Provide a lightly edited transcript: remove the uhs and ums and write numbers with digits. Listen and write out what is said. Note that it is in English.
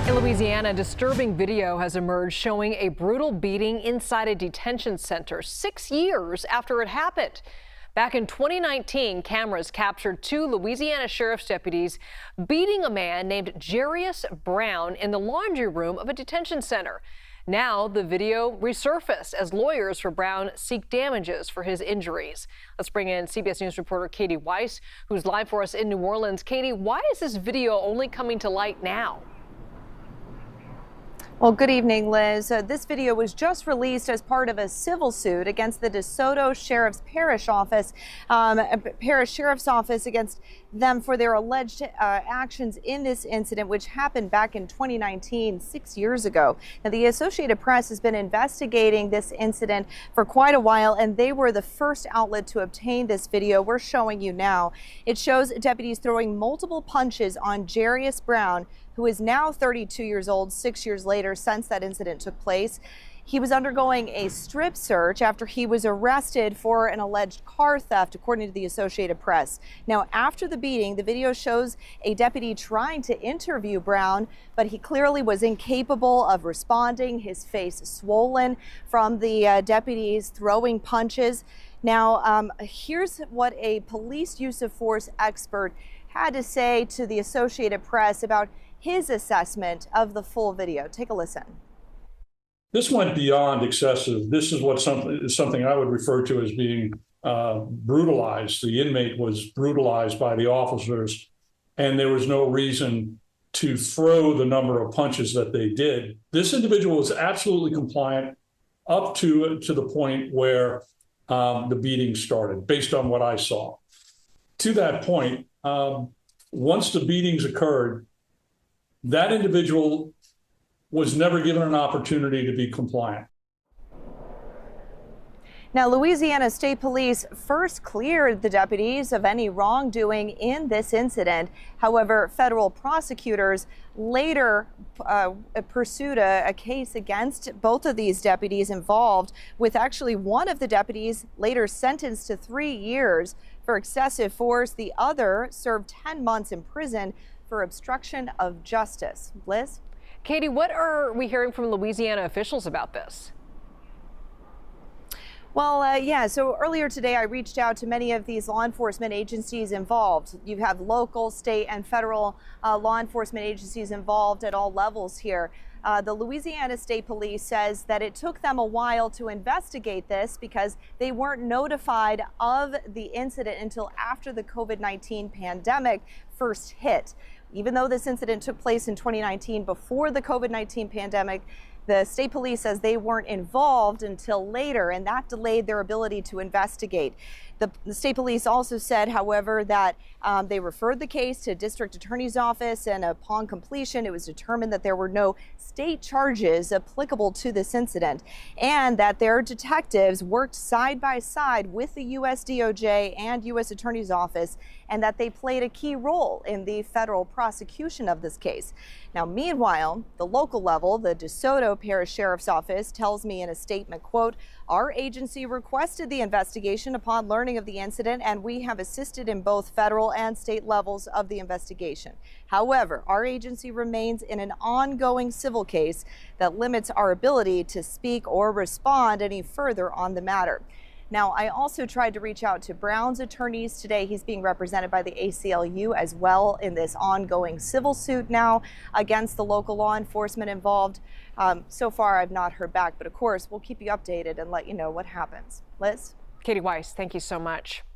In Louisiana, disturbing video has emerged showing a brutal beating inside a detention center 6 years after it happened. Back in 2019, cameras captured two Louisiana sheriff's deputies beating a man named Jarius Brown in the laundry room of a detention center. Now the video resurfaced as lawyers for Brown seek damages for his injuries. Let's bring in CBS News reporter Kati Weis, who's live for us in New Orleans. Kati, why is this video only coming to light now? Well, good evening, Liz. This video was just released as part of a civil suit against the DeSoto Sheriff's Parish Sheriff's Office against them for their alleged actions in this incident, which happened back in 2019, 6 years ago. Now, the Associated Press has been investigating this incident for quite a while, and they were the first outlet to obtain this video we're showing you now. It shows deputies throwing multiple punches on Jarius Brown, who is now 32 years old, 6 years later since that incident took place. He was undergoing a strip search after he was arrested for an alleged car theft, according to the Associated Press. Now, after the beating, the video shows a deputy trying to interview Brown, but he clearly was incapable of responding, his face swollen from the deputies throwing punches. Now, here's what a police use of force expert had to say to the Associated Press about his assessment of the full video. Take a listen. This went beyond excessive. This is something I would refer to as being brutalized. The inmate was brutalized by the officers, and there was no reason to throw the number of punches that they did. This individual was absolutely compliant up to the point where the beating started, based on what I saw. To that point, once the beatings occurred, that individual was never given an opportunity to be compliant. Now, Louisiana State Police first cleared the deputies of any wrongdoing in this incident. However, federal prosecutors later pursued a case against both of these deputies involved, with actually one of the deputies later sentenced to 3 years for excessive force. The other served 10 months in prison for obstruction of justice. Liz? Kati, what are we hearing from Louisiana officials about this? Well, so earlier today I reached out to many of these law enforcement agencies involved. You have local, state, and federal law enforcement agencies involved at all levels here. The Louisiana State Police says that it took them a while to investigate this because they weren't notified of the incident until after the COVID-19 pandemic first hit. Even though this incident took place in 2019 before the COVID-19 pandemic, the state police says they weren't involved until later, and that delayed their ability to investigate. The state police also said, however, that they referred the case to district attorney's office, and upon completion, it was determined that there were no state charges applicable to this incident, and that their detectives worked side by side with the U.S. DOJ and U.S. Attorney's Office, and that they played a key role in the federal prosecution of this case. Now, meanwhile, the local level, the DeSoto Parish Sheriff's Office tells me in a statement, quote, "Our agency requested the investigation upon learning of the incident, and we have assisted in both federal and state levels of the investigation. However, our agency remains in an ongoing civil case that limits our ability to speak or respond any further on the matter." Now, I also tried to reach out to Brown's attorneys today. He's being represented by the ACLU as well in this ongoing civil suit now against the local law enforcement involved. So far, I've not heard back, but of course, we'll keep you updated and let you know what happens. Liz? Kati Weis, thank you so much.